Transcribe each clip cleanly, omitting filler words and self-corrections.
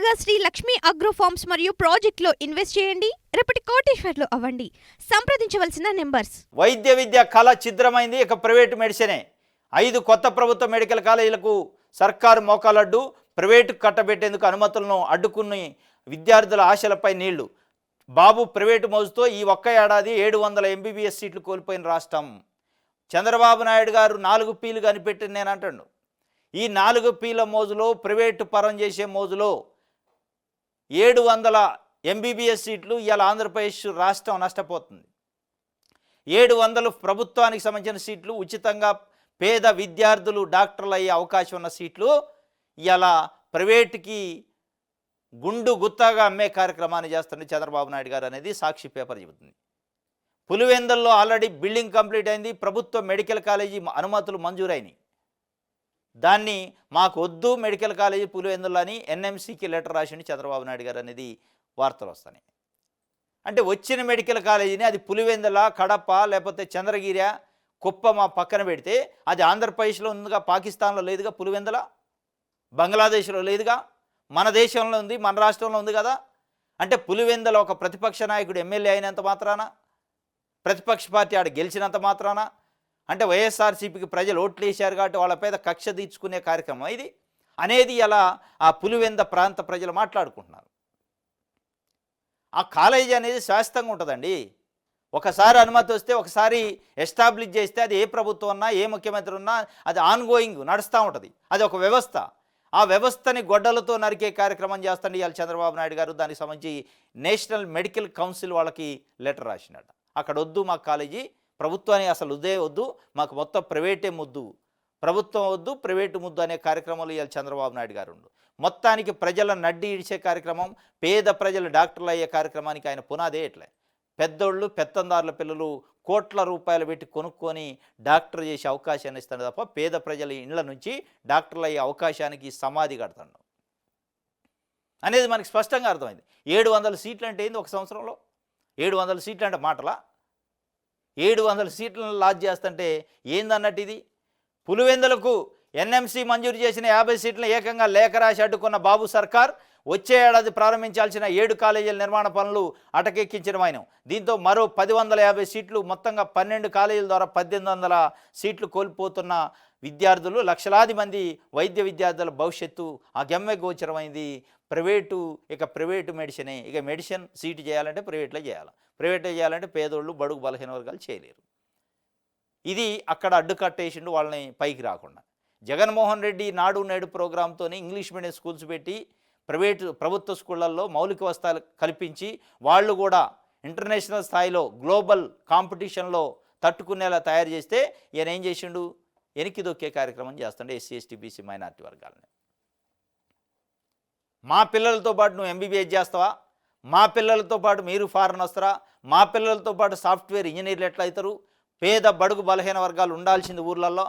త్వరగా Shri Lakshmi agro forms మరియు ప్రాజెక్టులో ఇన్వెస్ట్ చేయండి. రేపటి కోటీశ్వర్లు అవ్వండి. సంప్రదించవలసిన నెంబర్స్. వైద్య విద్య కళ ఛిద్రమైంది. ఇక ప్రైవేటు మెడిసినే. 5 కొత్త ప్రభుత్వ మెడికల్ కాలేజీలకు సర్కారు మోకాలడ్డు. ప్రైవేటు కట్టబెట్టేందుకు అనుమతులను అడ్డుకుని విద్యార్థుల ఆశలపై నీళ్లు. బాబు ప్రైవేటు మోజుతో ఈ ఒక్క ఏడాది 700 ఎంబీబీఎస్ సీట్లు కోల్పోయిన రాష్ట్రం. చంద్రబాబు నాయుడు గారు 4 పీలు కనిపెట్టింది నేను అంటాడు. ఈ 4 పీల మోజులో, ప్రైవేటు పరం చేసే మోజులో 700 ఎంబీబీఎస్ సీట్లు ఇవాళ ఆంధ్రప్రదేశ్ రాష్ట్రం నష్టపోతుంది. 700 ప్రభుత్వానికి సంబంధించిన సీట్లు, ఉచితంగా పేద విద్యార్థులు డాక్టర్లు అయ్యే అవకాశం ఉన్న సీట్లు ఇవాళ ప్రైవేటుకి గుండు గుత్తాగా అమ్మే కార్యక్రమాన్ని చేస్తుంది చంద్రబాబు నాయుడు గారు అనేది సాక్షి పేపర్ చెబుతుంది. పులివెందుల్లో ఆల్రెడీ బిల్డింగ్ కంప్లీట్ అయింది. ప్రభుత్వ మెడికల్ కాలేజీ అనుమతులు మంజూరైనవి. దాన్ని మాకు వద్దు మెడికల్ కాలేజీ పులివెందుల్లో అని ఎన్ఎంసీకి లెటర్ రాసిండి చంద్రబాబు నాయుడు గారు అనేది వార్తలు వస్తున్నాయి. అంటే వచ్చిన మెడికల్ కాలేజీని అది పులివెందుల, కడప, లేకపోతే చంద్రగిరి, కుప్పం పక్కన పెడితే అది ఆంధ్రప్రదేశ్లో ఉందిగా, పాకిస్తాన్లో లేదుగా, పులివెందుల బంగ్లాదేశ్లో లేదుగా, మన దేశంలో ఉంది, మన రాష్ట్రంలో ఉంది కదా. అంటే పులివెందుల ఒక ప్రతిపక్ష నాయకుడు ఎమ్మెల్యే అయినంత మాత్రాన, ప్రతిపక్ష పార్టీ ఆడ గెలిచినంత మాత్రాన, అంటే వైఎస్ఆర్సీపీకి ప్రజలు ఓట్లు వేశారు కాబట్టి వాళ్ళ పేద కక్ష తీర్చుకునే కార్యక్రమం ఇది అనేది అలా ఆ పులివెంద ప్రాంత ప్రజలు మాట్లాడుకుంటున్నారు. ఆ కాలేజీ అనేది శాశ్వతంగా ఉంటుందండి. ఒకసారి అనుమతి వస్తే, ఒకసారి ఎస్టాబ్లిష్ చేస్తే అది ఏ ప్రభుత్వం ఉన్నా, ఏ ముఖ్యమంత్రి ఉన్నా అది ఆన్గోయింగ్ నడుస్తూ ఉంటుంది. అది ఒక వ్యవస్థ. ఆ వ్యవస్థని గొడ్డలతో నరికే కార్యక్రమం చేస్తాండి ఇవాళ చంద్రబాబు నాయుడు గారు. దానికి సంబంధించి నేషనల్ మెడికల్ కౌన్సిల్ వాళ్ళకి లెటర్ రాసినాడు. అక్కడ వద్దు మాకు కాలేజీ, ప్రభుత్వాన్ని అసలు ఉదే వద్దు, మాకు మొత్తం ప్రైవేటే ముద్దు, ప్రభుత్వం వద్దు ప్రైవేటు ముద్దు అనే కార్యక్రమంలో ఇవాళ చంద్రబాబు నాయుడు గారు ఉండు. మొత్తానికి ప్రజల నడ్డి ఇడిచే కార్యక్రమం, పేద ప్రజలు డాక్టర్లు అయ్యే కార్యక్రమానికి ఆయన పునాదే ఎట్లే. పెద్దోళ్ళు, పెత్తందారుల పిల్లలు కోట్ల రూపాయలు పెట్టి కొనుక్కొని డాక్టర్ చేసే అవకాశాన్ని ఇస్తాడు తప్ప పేద ప్రజల ఇళ్ల నుంచి డాక్టర్లు అయ్యే అవకాశానికి సమాధి కడతాడు అనేది మనకి స్పష్టంగా అర్థమైంది. 700 సీట్లు అంటే ఏంది ఒక సంవత్సరంలో? 700 సీట్లు అంటే మాటలా? 700 సీట్లను లాజ్ చేస్తుంటే ఏందన్నట్టు ఇది? పులివెందులకు ఎన్ఎంసీ మంజూరు చేసిన 50 సీట్లను ఏకంగా లేఖ రాసి అడ్డుకున్న బాబు సర్కార్ వచ్చే ఏడాది ప్రారంభించాల్సిన 7 కాలేజీల నిర్మాణ పనులు అటకెక్కించడమైన. దీంతో మరో 1050 సీట్లు, మొత్తంగా 12 కాలేజీల ద్వారా 1800 సీట్లు కోల్పోతున్న విద్యార్థులు, లక్షలాది మంది వైద్య విద్యార్థుల భవిష్యత్తు అగమ్య గోచరమైంది. ప్రైవేటు మెడిసినే. ఇక మెడిసిన్ సీటు చేయాలంటే ప్రైవేట్లో చేయాలి. ప్రైవేట్లో చేయాలంటే పేదోళ్ళు, బడుగు బలహీన వర్గాలు చేయలేరు. ఇది అక్కడ అడ్డుకట్టేసిండు వాళ్ళని పైకి రాకుండా. జగన్మోహన్ రెడ్డి నాడు నేడు ప్రోగ్రాంతో ఇంగ్లీష్ మీడియం స్కూల్స్ పెట్టి ప్రభుత్వ స్కూళ్ళల్లో మౌలిక వసతులు కల్పించి వాళ్ళు కూడా ఇంటర్నేషనల్ స్థాయిలో గ్లోబల్ కాంపిటీషన్లో తట్టుకునేలా తయారు చేస్తే ఈయన ఏం చేసిండు? వెనక్కి దొక్కే కార్యక్రమం చేస్తుండే ఎస్సీ, ఎస్టీ, బీసీ, మైనార్టీ వర్గాలని. మా పిల్లలతో పాటు నువ్వు ఎంబీబీఎస్ చేస్తావా? మా పిల్లలతో పాటు మీరు ఫారెన్ వస్తారా? మా పిల్లలతో పాటు సాఫ్ట్వేర్ ఇంజనీర్లు ఎట్లా అవుతారు? పేద బడుగు బలహీన వర్గాలు ఉండాల్సింది ఊర్లలో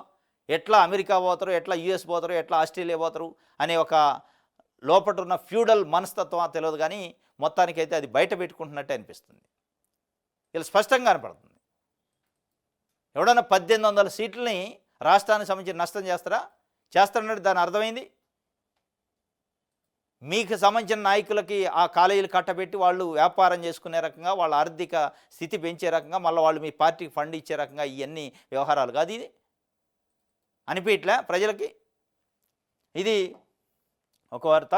ఎట్లా అమెరికా పోతారు, ఎట్లా యుఎస్ పోతారు, ఎట్లా ఆస్ట్రేలియా పోతారు అనే ఒక లోపట ఉన్న ఫ్యూడల్ మనస్తత్వం తెలియదు. కానీ మొత్తానికైతే అది బయట పెట్టుకుంటున్నట్టే అనిపిస్తుంది. ఇలా స్పష్టంగా కనపడుతుంది. ఎవడన్నా 1800 సీట్లని రాష్ట్రానికి సంబంధించి నష్టం చేస్తారన్నట్టు దాని అర్థమైంది. మీకు సంబంధించిన నాయకులకి ఆ కాలేజీలు కట్టబెట్టి వాళ్ళు వ్యాపారం చేసుకునే రకంగా, వాళ్ళ ఆర్థిక స్థితి పెంచే రకంగా, మళ్ళీ వాళ్ళు మీ పార్టీకి ఫండ్ ఇచ్చే రకంగా ఇవన్నీ వ్యవహారాలు కాదు. ఇది అనిపించట్లే ప్రజలకి. ఇది ఒక వార్త.